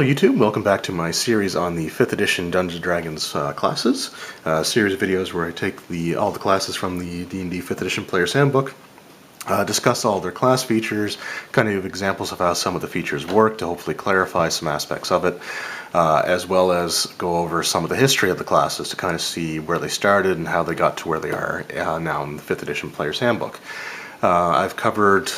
Hello YouTube, welcome back to my series on the 5th edition Dungeons & Dragons classes. A series of videos where I take all the classes from the D&D 5th edition Player's Handbook, discuss all their class features, kind of examples of how some of the features work to hopefully clarify some aspects of it, as well as go over some of the history of the classes to kind of see where they started and how they got to where they are now in the 5th edition Player's Handbook. I've covered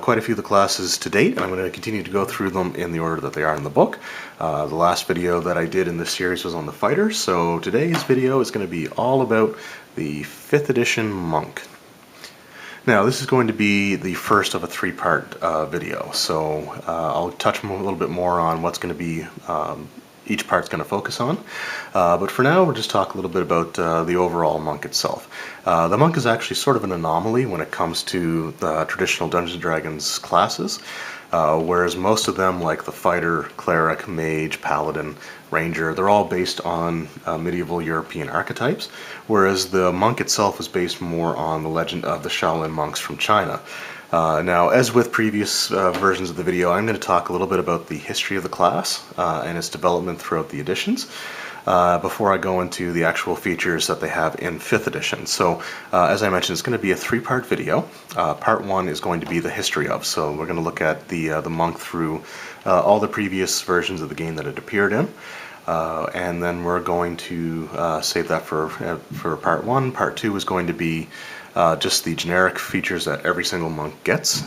quite a few of the classes to date, and I'm going to continue to go through them in the order that they are in the book. The last video that I did in this series was on the fighter, so today's video is going to be all about the 5th edition monk. Now, this is going to be the first of a three-part video, so I'll touch a little bit more on what's going to be each part's going to focus on. But for now, we'll just talk a little bit about the overall monk itself. The monk is actually sort of an anomaly when it comes to the traditional Dungeons & Dragons classes, whereas most of them, like the fighter, cleric, mage, paladin, ranger, they're all based on medieval European archetypes, whereas the monk itself is based more on the legend of the Shaolin monks from China. Now, as with previous versions of the video, I'm going to talk a little bit about the history of the class and its development throughout the editions before I go into the actual features that they have in 5th edition. So, as I mentioned, it's going to be a three-part video. Part 1 is going to be the history of, so we're going to look at the monk through all the previous versions of the game that it appeared in. And then we're going to save that for part 1. Part 2 is going to be just the generic features that every single monk gets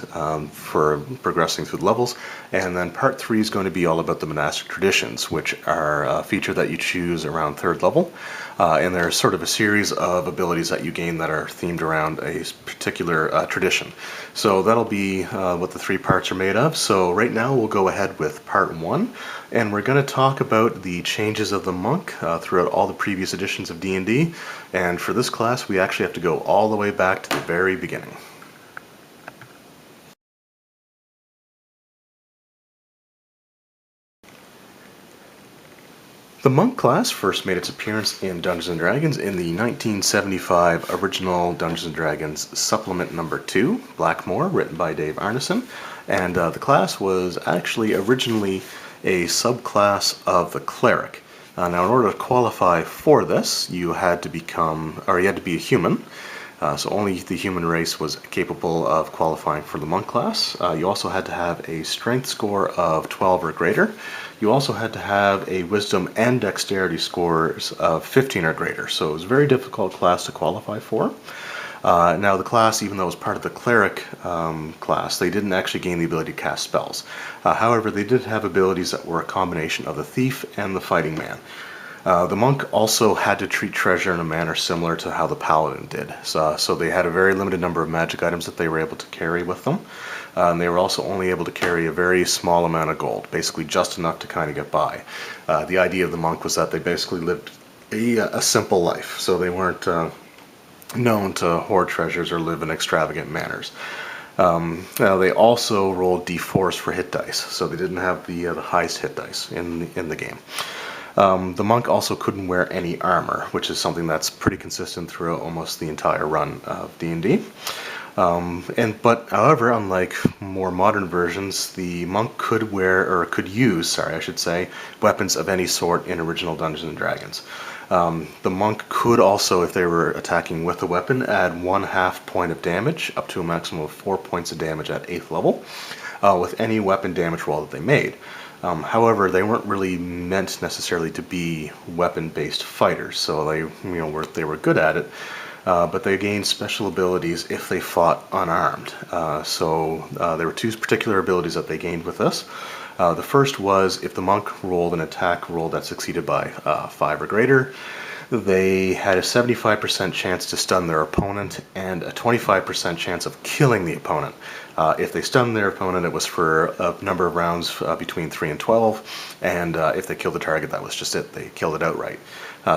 for progressing through the levels. And then part 3 is going to be all about the monastic traditions, which are a feature that you choose around 3rd level. And there's sort of a series of abilities that you gain that are themed around a particular tradition. So that'll be what the 3 parts are made of. So right now we'll go ahead with part 1, and we're going to talk about the changes of the monk throughout all the previous editions of D&D. And for this class, we actually have to go all the way back to the very beginning. The monk class first made its appearance in Dungeons & Dragons in the 1975 original Dungeons & Dragons Supplement Number 2, Blackmore, written by Dave Arneson, and the class was actually originally a subclass of the cleric. Now, in order to qualify for this, you had to be a human. So only the human race was capable of qualifying for the monk class. You also had to have a strength score of 12 or greater. You also had to have a wisdom and dexterity scores of 15 or greater. So it was a very difficult class to qualify for. Now the class, even though it was part of the cleric class, they didn't actually gain the ability to cast spells. However, they did have abilities that were a combination of the thief and the fighting man. The monk also had to treat treasure in a manner similar to how the paladin did. So they had a very limited number of magic items that they were able to carry with them. And they were also only able to carry a very small amount of gold, basically just enough to kind of get by. The idea of the monk was that they basically lived a simple life, so they weren't known to hoard treasures or live in extravagant manners. Now they also rolled d4s for hit dice, so they didn't have the highest hit dice in the game. The monk also couldn't wear any armor, which is something that's pretty consistent throughout almost the entire run of D&D. But however, unlike more modern versions, the monk could use, weapons of any sort in original Dungeons & Dragons. The monk could also, if they were attacking with a weapon, add 1/2 point of damage, up to a maximum of 4 points of damage at 8th level, with any weapon damage roll that they made. However, they weren't really meant necessarily to be weapon-based fighters, so they were good at it. But they gained special abilities if they fought unarmed. There were 2 particular abilities that they gained with this. The first was if the monk rolled an attack roll that succeeded by 5 or greater, they had a 75% chance to stun their opponent and a 25% chance of killing the opponent. If they stunned their opponent, it was for a number of rounds between 3 and 12, and if they killed the target, that was just it. They killed it outright.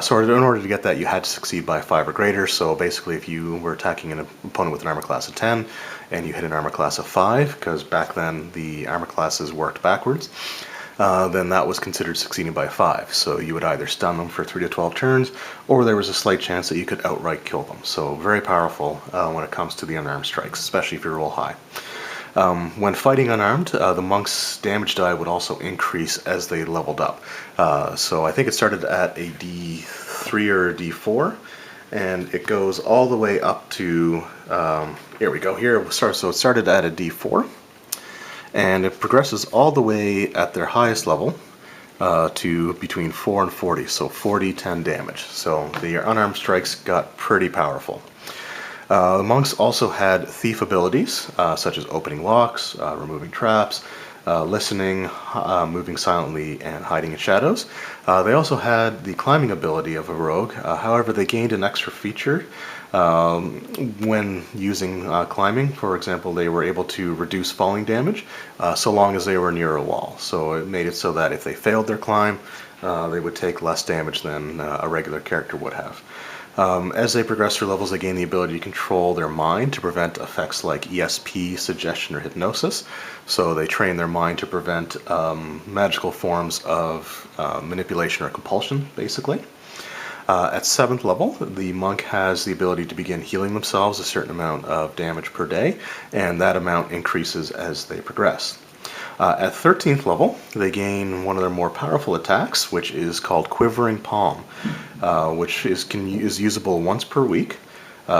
So in order to get that, you had to succeed by 5 or greater. So basically, if you were attacking an opponent with an armor class of 10 and you hit an armor class of 5, because back then the armor classes worked backwards, then that was considered succeeding by 5. So you would either stun them for 3 to 12 turns, or there was a slight chance that you could outright kill them. So very powerful when it comes to the unarmed strikes, especially if you roll high. When fighting unarmed, the monk's damage die would also increase as they leveled up. So I think it started at a D3 or a D4, and it goes all the way up to, here we go, so it started at a D4, and it progresses all the way at their highest level to between 4 and 40, so 40, 10 damage. So the unarmed strikes got pretty powerful. The monks also had thief abilities, such as opening locks, removing traps, listening, moving silently, and hiding in shadows. They also had the climbing ability of a rogue. However, they gained an extra feature when using climbing. For example, they were able to reduce falling damage so long as they were near a wall. So it made it so that if they failed their climb, they would take less damage than a regular character would have. As they progress through levels, they gain the ability to control their mind to prevent effects like ESP, suggestion, or hypnosis. So they train their mind to prevent magical forms of manipulation or compulsion, basically. At 7th level, the monk has the ability to begin healing themselves a certain amount of damage per day, and that amount increases as they progress. At 13th level, they gain one of their more powerful attacks, which is called Quivering Palm, which is usable once per week,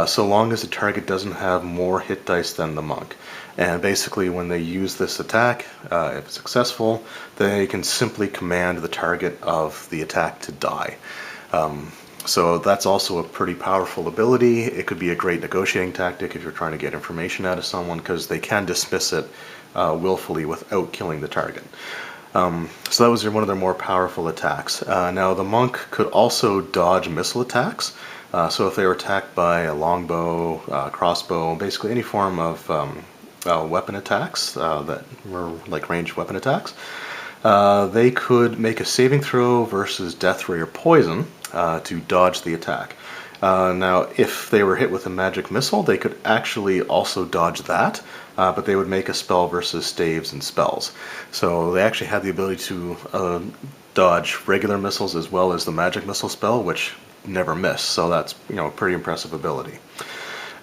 so long as the target doesn't have more hit dice than the monk. And basically, when they use this attack, if it's successful, they can simply command the target of the attack to die. So that's also a pretty powerful ability. It could be a great negotiating tactic if you're trying to get information out of someone, because they can dismiss it willfully without killing the target. So that was one of their more powerful attacks. Now the monk could also dodge missile attacks. So if they were attacked by a longbow, crossbow, basically any form of weapon attacks that were like ranged weapon attacks, they could make a saving throw versus death ray or poison to dodge the attack. Now, if they were hit with a magic missile, they could actually also dodge that, but they would make a spell versus staves and spells. So they actually had the ability to dodge regular missiles as well as the magic missile spell, which never miss. So that's, a pretty impressive ability.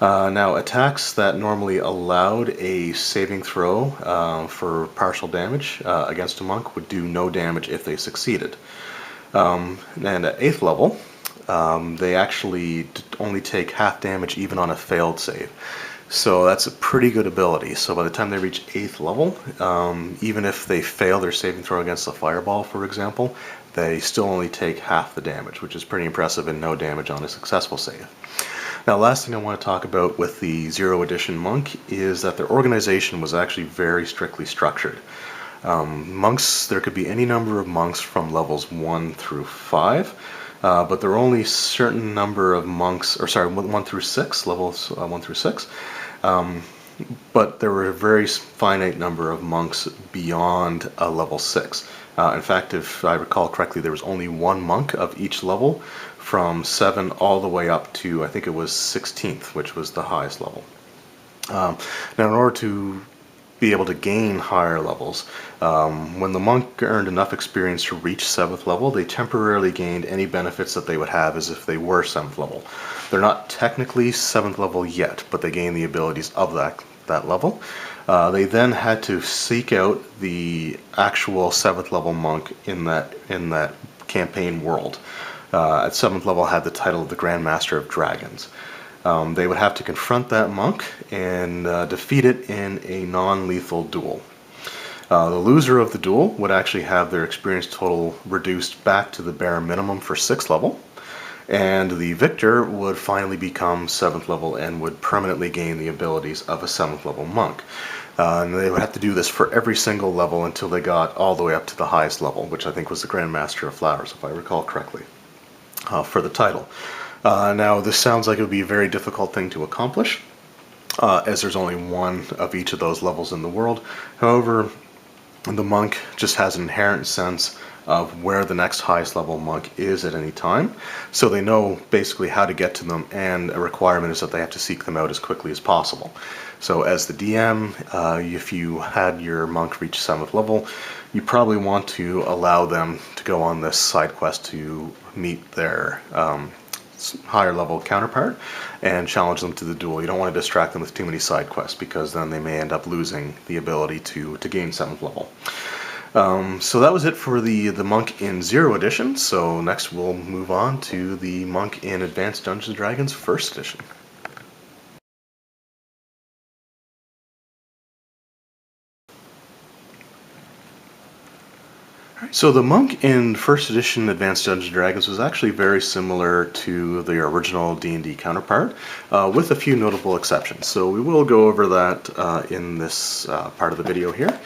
Now, attacks that normally allowed a saving throw for partial damage against a monk would do no damage if they succeeded. And at 8th level, they actually only take half damage even on a failed save. So that's a pretty good ability. So by the time they reach 8th level, even if they fail their saving throw against a fireball, for example, they still only take half the damage, which is pretty impressive, and no damage on a successful save. Now, last thing I want to talk about with the Zero Edition monk is that their organization was actually very strictly structured. Monks, there could be any number of monks from levels 1 through 5, but there are only a certain number of monks, 1 through 6, levels 1 through 6, but there were a very finite number of monks beyond level 6. In fact, if I recall correctly, there was only one monk of each level from 7 all the way up to, I think it was 16th, which was the highest level. Now, in order to be able to gain higher levels, when the monk earned enough experience to reach 7th level, they temporarily gained any benefits that they would have as if they were 7th level. They're not technically 7th level yet, but they gain the abilities of that level. They then had to seek out the actual 7th level monk in that campaign world. At 7th level had the title of the Grand Master of Dragons. They would have to confront that monk and defeat it in a non-lethal duel. The loser of the duel would actually have their experience total reduced back to the bare minimum for 6th level, and the victor would finally become 7th level and would permanently gain the abilities of a 7th level monk. And they would have to do this for every single level until they got all the way up to the highest level, which I think was the Grand Master of Flowers, if I recall correctly, for the title. Now, this sounds like it would be a very difficult thing to accomplish, as there's only one of each of those levels in the world. However, the monk just has an inherent sense of where the next highest level monk is at any time, so they know basically how to get to them, and a requirement is that they have to seek them out as quickly as possible. So as the DM, if you had your monk reach 7th level, you probably want to allow them to go on this side quest to meet their higher level counterpart and challenge them to the duel. You don't want to distract them with too many side quests, because then they may end up losing the ability to gain 7th level. So that was it for the monk in 0 edition. So next we'll move on to the monk in Advanced Dungeons & Dragons 1st edition. So the monk in 1st edition Advanced Dungeons & Dragons was actually very similar to the original D&D counterpart, with a few notable exceptions. So we will go over that in this part of the video here.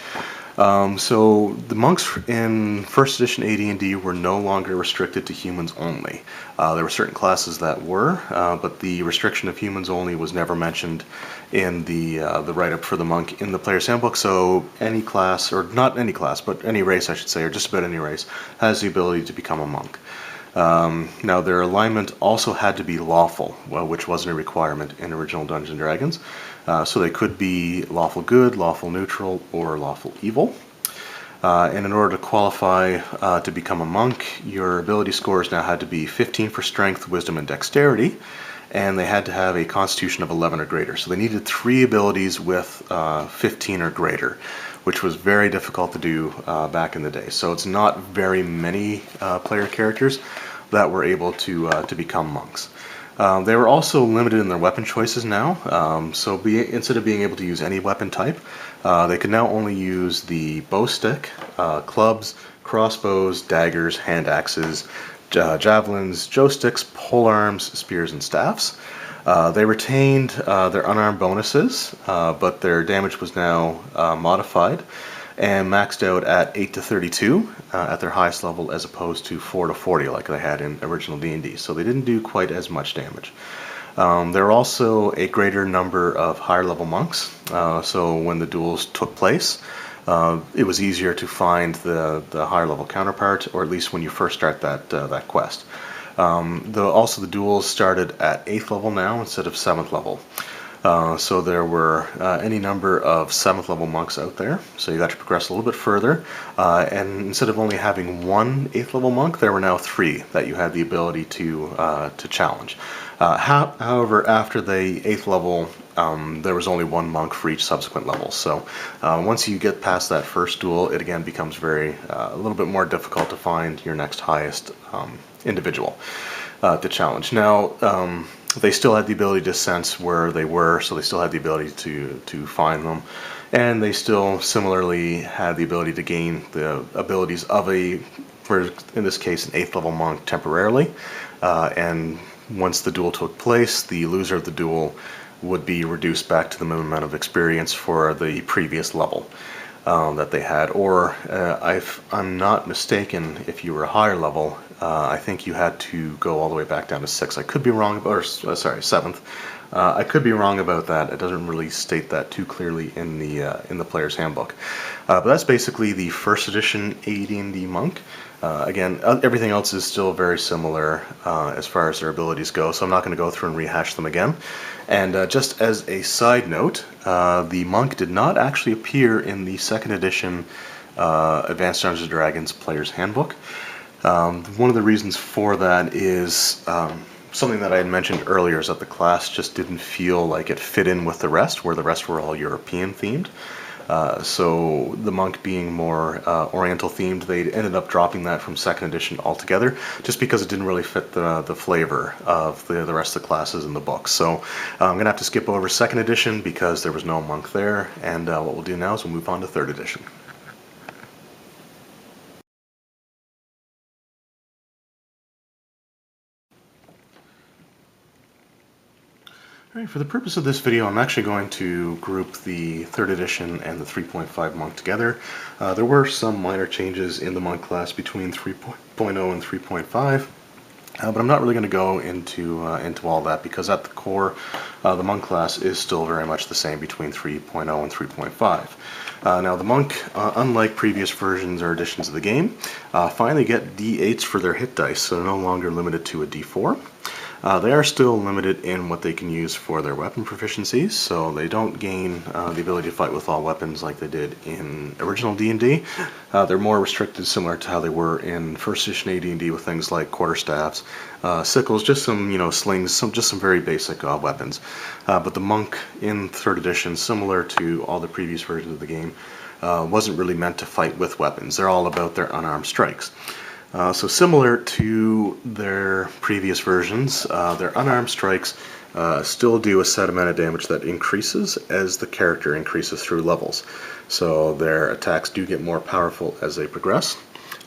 So the monks in 1st edition AD&D were no longer restricted to humans only. There were certain classes that were, but the restriction of humans only was never mentioned in the write-up for the monk in the player's handbook. So any class, or not any class, but any race I should say, or just about any race, has the ability to become a monk. Now their alignment also had to be lawful, which wasn't a requirement in original Dungeons & Dragons. So they could be lawful good, lawful neutral, or lawful evil. And in order to qualify to become a monk, your ability scores now had to be 15 for strength, wisdom, and dexterity, and they had to have a constitution of 11 or greater. So they needed 3 abilities with 15 or greater, which was very difficult to do back in the day. So it's not very many player characters that were able to become monks. They were also limited in their weapon choices now, so instead of being able to use any weapon type, they could now only use the bow stick, clubs, crossbows, daggers, hand axes, javelins, joe sticks, polearms, spears, and staffs. They retained their unarmed bonuses, but their damage was now modified and maxed out at 8 to 32 at their highest level, as opposed to 4 to 40 like they had in original D&D. So they didn't do quite as much damage. There were also a greater number of higher level monks, so when the duels took place, it was easier to find the higher level counterpart, or at least when you first start that quest. Also the duels started at 8th level now instead of 7th level. So there were any number of 7th level monks out there, so you got to progress a little bit further, and instead of only having 1 8th level monk, there were now 3 that you had the ability to challenge. However, after the 8th level, there was only 1 monk for each subsequent level. So once you get past that first duel, it again becomes a little bit more difficult to find your next highest individual to challenge. Now, they still had the ability to sense where they were, so they still had the ability to find them, and they still similarly had the ability to gain the abilities of in this case, an 8th level monk temporarily, and once the duel took place, the loser of the duel would be reduced back to the minimum amount of experience for the previous level that they had. Or, if I'm not mistaken, if you were a higher level, I think you had to go all the way back down to 6. I could be wrong about, or sorry, 7th. I could be wrong about that. It doesn't really state that too clearly in the player's handbook. But that's basically the 1st edition AD&D monk. Again, everything else is still very similar as far as their abilities go, so I'm not going to go through and rehash them again. And just as a side note, the monk did not actually appear in the 2nd edition Advanced Dungeons & Dragons player's handbook. One of the reasons for that is something that I had mentioned earlier, is that the class just didn't feel like it fit in with the rest, where the rest were all European themed. So the monk being more Oriental themed, they ended up dropping that from 2nd edition altogether, just because it didn't really fit the flavor of the rest of the classes in the book. So I'm going to have to skip over 2nd edition because there was no monk there, and what we'll do now is we'll move on to 3rd edition. Alright, for the purpose of this video, I'm actually going to group the 3rd edition and the 3.5 monk together. There were some minor changes in the monk class between 3.0 and 3.5, but I'm not really going to go into all that, because at the core, the monk class is still very much the same between 3.0 and 3.5. Now the monk, unlike previous versions or editions of the game, finally get D8s for their hit dice, so no longer limited to a D4. They are still limited in what they can use for their weapon proficiencies, so they don't gain the ability to fight with all weapons like they did in original D&D. They're more restricted, similar to how they were in first edition AD&D, with things like quarterstaffs, sickles, just some slings, just some very basic weapons. But the monk in third edition, similar to all the previous versions of the game, wasn't really meant to fight with weapons. They're all about their unarmed strikes. So similar to their previous versions, their unarmed strikes still do a set amount of damage that increases as the character increases through levels. So their attacks do get more powerful as they progress.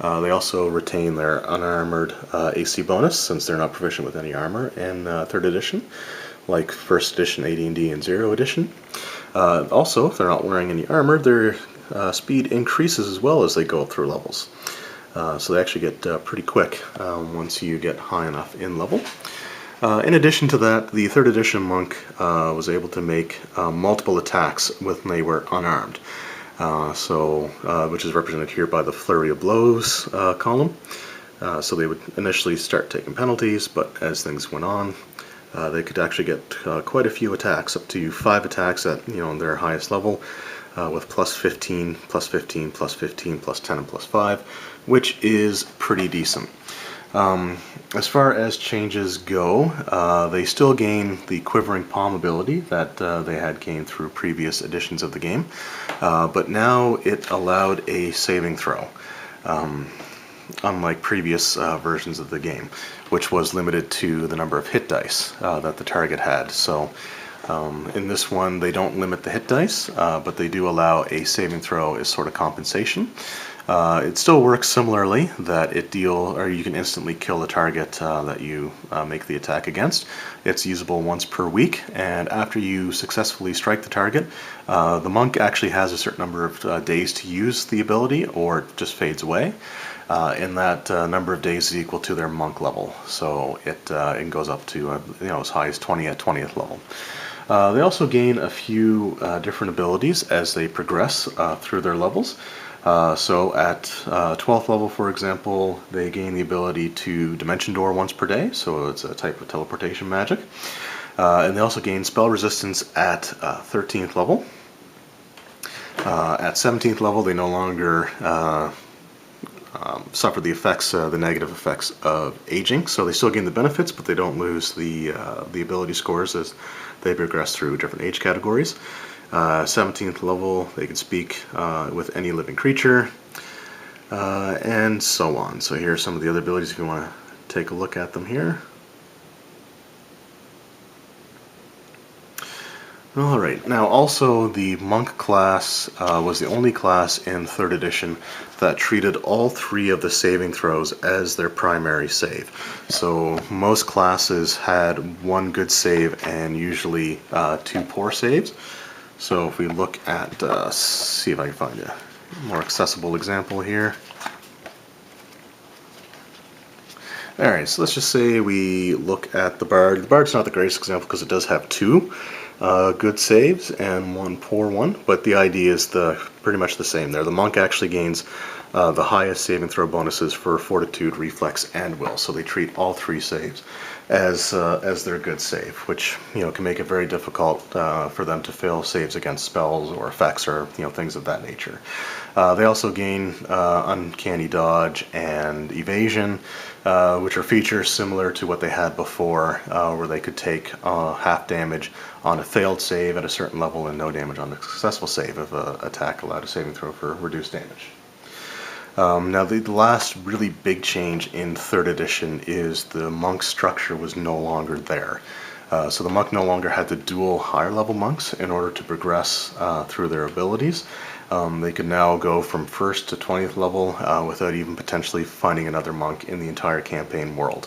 They also retain their unarmored AC bonus, since they're not proficient with any armor in 3rd edition, like 1st edition AD&D and 0 edition. Also, if they're not wearing any armor, their speed increases as well as they go through levels. So they actually get pretty quick once you get high enough in level. In addition to that, the 3rd edition monk was able to make multiple attacks when they were unarmed. Which is represented here by the flurry of blows column. So they would initially start taking penalties, but as things went on, they could actually get quite a few attacks, up to 5 attacks at their highest level, with plus 15, plus 15, plus 15, plus 10, and plus 5, which is pretty decent. As far as changes go, they still gain the Quivering Palm ability that they had gained through previous editions of the game, but now it allowed a saving throw, unlike previous versions of the game, which was limited to the number of hit dice that the target had. So in this one, they don't limit the hit dice, but they do allow a saving throw as sort of compensation. It still works similarly, that you can instantly kill the target that you make the attack against. It's usable once per week, and after you successfully strike the target, the monk actually has a certain number of days to use the ability, or it just fades away. And that number of days is equal to their monk level, so it goes up to as high as 20 at 20th level. They also gain a few different abilities as they progress through their levels. So at 12th level, for example, they gain the ability to Dimension Door once per day, so it's a type of teleportation magic. And they also gain spell resistance at 13th level. At 17th level, they no longer suffer the negative effects of aging, so they still gain the benefits, but they don't lose the ability scores as they progress through different age categories. 17th level, they can speak with any living creature, and so on. So here are some of the other abilities if you want to take a look at them here. Alright, now also the monk class was the only class in 3rd edition that treated all 3 of the saving throws as their primary save. So most classes had 1 good save and usually 2 poor saves. So if we look at, see if I can find a more accessible example here. Alright, so let's just say we look at the Bard. The Bard's not the greatest example because it does have 2 good saves and 1 poor one, but the idea is pretty much the same there. The monk actually gains the highest saving throw bonuses for Fortitude, Reflex, and Will, so they treat all 3 saves as their good save, which can make it very difficult for them to fail saves against spells or effects or things of that nature. They also gain Uncanny Dodge and Evasion, which are features similar to what they had before, where they could take half damage on a failed save at a certain level and no damage on a successful save if an attack allowed a saving throw for reduced damage. Now the last really big change in 3rd edition is the monk structure was no longer there. So the monk no longer had to duel higher level monks in order to progress through their abilities. They could now go from 1st to 20th level without even potentially finding another monk in the entire campaign world.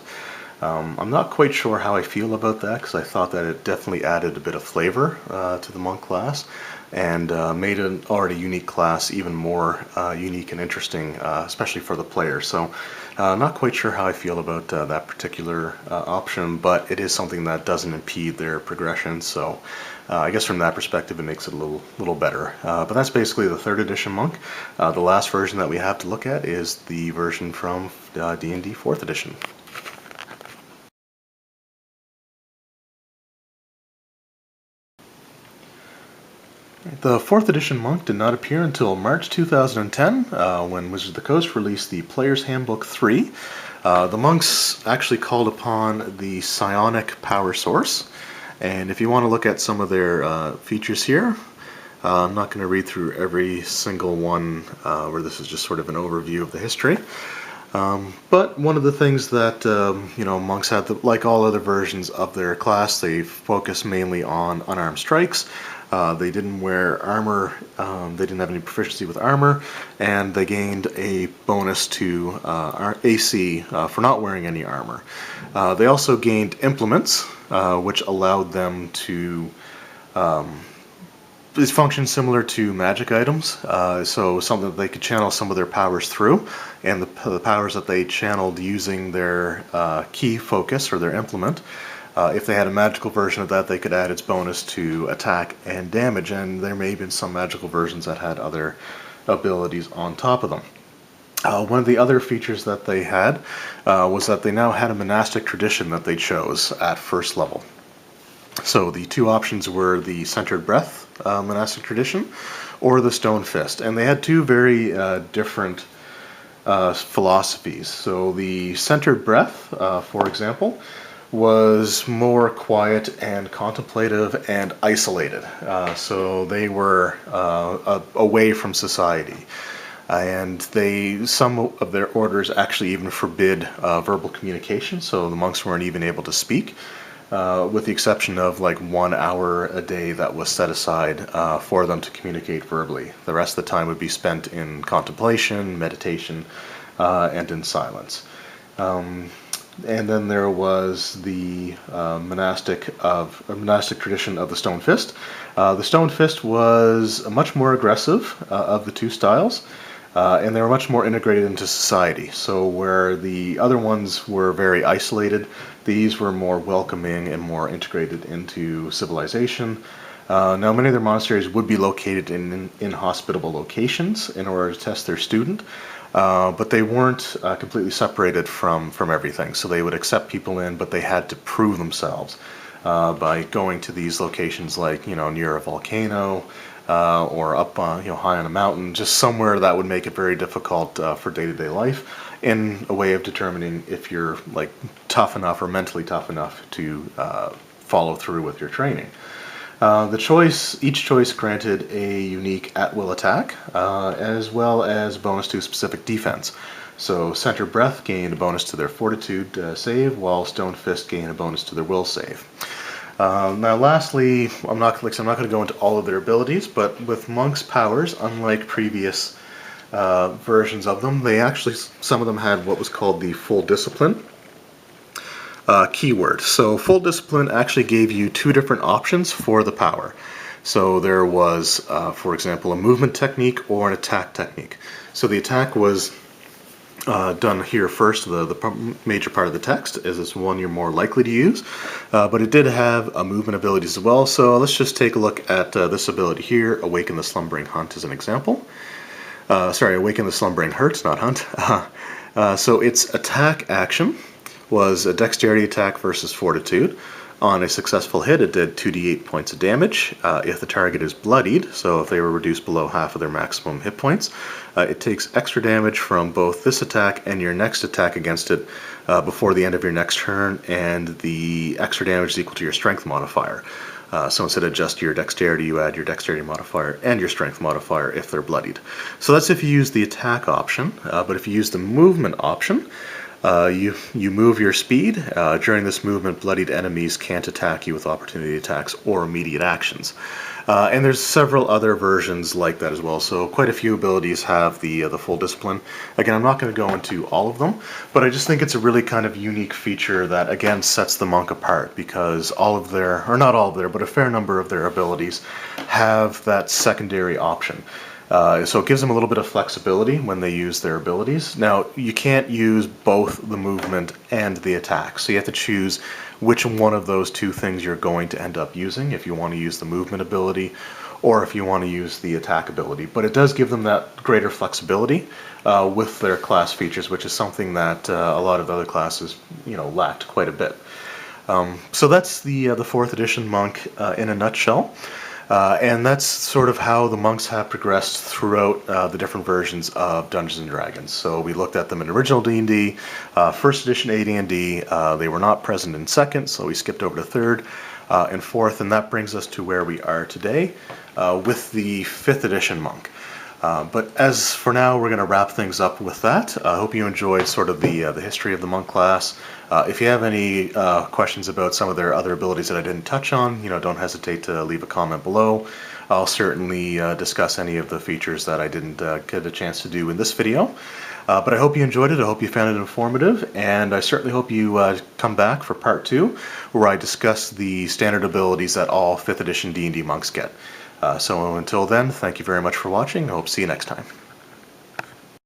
I'm not quite sure how I feel about that, because I thought that it definitely added a bit of flavor to the monk class and made an already unique class even more unique and interesting, especially for the player. So not quite sure how I feel about that particular option, but it is something that doesn't impede their progression, so I guess from that perspective it makes it a little better. But that's basically the 3rd edition monk. The last version that we have to look at is the version from D&D 4th edition. The 4th edition monk did not appear until March 2010, when Wizards of the Coast released the Player's Handbook 3. The monks actually called upon the psionic power source, and if you want to look at some of their features here, I'm not going to read through every single one, where this is just sort of an overview of the history. But one of the things that monks had, like all other versions of their class, they focused mainly on unarmed strikes. They didn't wear armor, they didn't have any proficiency with armor, and they gained a bonus to AC for not wearing any armor. They also gained implements, which allowed them to function similar to magic items, so something that they could channel some of their powers through, and the powers that they channeled using their key focus or their implement. If they had a magical version of that, they could add its bonus to attack and damage, and there may have been some magical versions that had other abilities on top of them. One of the other features that they had was that they now had a monastic tradition that they chose at first level. So the two options were the Centered Breath monastic tradition or the Stone Fist, and they had two very different philosophies. So the Centered Breath, for example, was more quiet and contemplative and isolated. So they were away from society. And some of their orders actually even forbid verbal communication, so the monks weren't even able to speak, with the exception of like 1 hour a day that was set aside for them to communicate verbally. The rest of the time would be spent in contemplation, meditation, and in silence. And then there was the monastic tradition of the Stone Fist. The Stone Fist was much more aggressive of the two styles, and they were much more integrated into society. So where the other ones were very isolated, these were more welcoming and more integrated into civilization. Now, many of their monasteries would be located in hospitable locations in order to test their student. But they weren't completely separated from everything. So they would accept people in, but they had to prove themselves by going to these locations, like near a volcano or up high on a mountain, just somewhere that would make it very difficult for day-to-day life, in a way of determining if you're like tough enough or mentally tough enough to follow through with your training. Each choice granted a unique at-will attack, as well as bonus to specific defense. So Center Breath gained a bonus to their Fortitude save, while Stone Fist gained a bonus to their Will save. Now lastly, I'm not going to go into all of their abilities, but with Monk's powers, unlike previous versions of them, some of them had what was called the Full Discipline keyword. So Full Discipline actually gave you two different options for the power. So there was, for example, a movement technique or an attack technique. So the attack was done here first. The major part of the text is this one you're more likely to use, but it did have a movement abilities as well. So let's just take a look at this ability here, Awaken the Slumbering Hunt, as an example. Awaken the Slumbering Hurt, not Hunt. So its attack action was a dexterity attack versus fortitude. On a successful hit, it did 2d8 points of damage. If the target is bloodied, so if they were reduced below half of their maximum hit points, it takes extra damage from both this attack and your next attack against it before the end of your next turn, and the extra damage is equal to your strength modifier. So instead of just your dexterity, you add your dexterity modifier and your strength modifier if they're bloodied. So that's if you use the attack option, but if you use the movement option, you move your speed. During this movement, bloodied enemies can't attack you with opportunity attacks or immediate actions. And there's several other versions like that as well. So quite a few abilities have the Full Discipline. Again, I'm not going to go into all of them, but I just think it's a really kind of unique feature that again sets the monk apart, because not all of their, but a fair number of their abilities have that secondary option. So it gives them a little bit of flexibility when they use their abilities. Now, you can't use both the movement and the attack, so you have to choose which one of those two things you're going to end up using, if you want to use the movement ability or if you want to use the attack ability. But it does give them that greater flexibility with their class features, which is something that a lot of other classes lacked quite a bit. So that's the 4th edition monk in a nutshell. And that's sort of how the monks have progressed throughout the different versions of Dungeons & Dragons. So we looked at them in original D&D, first edition AD&D. They were not present in second, so we skipped over to third and fourth, and that brings us to where we are today with the 5th edition monk. But as for now, we're going to wrap things up with that. I hope you enjoyed sort of the history of the monk class. If you have any questions about some of their other abilities that I didn't touch on, don't hesitate to leave a comment below. I'll certainly discuss any of the features that I didn't get a chance to do in this video. But I hope you enjoyed it. I hope you found it informative, and I certainly hope you come back for part 2, where I discuss the standard abilities that all 5th edition D&D monks get. So until then, thank you very much for watching. I hope to see you next time.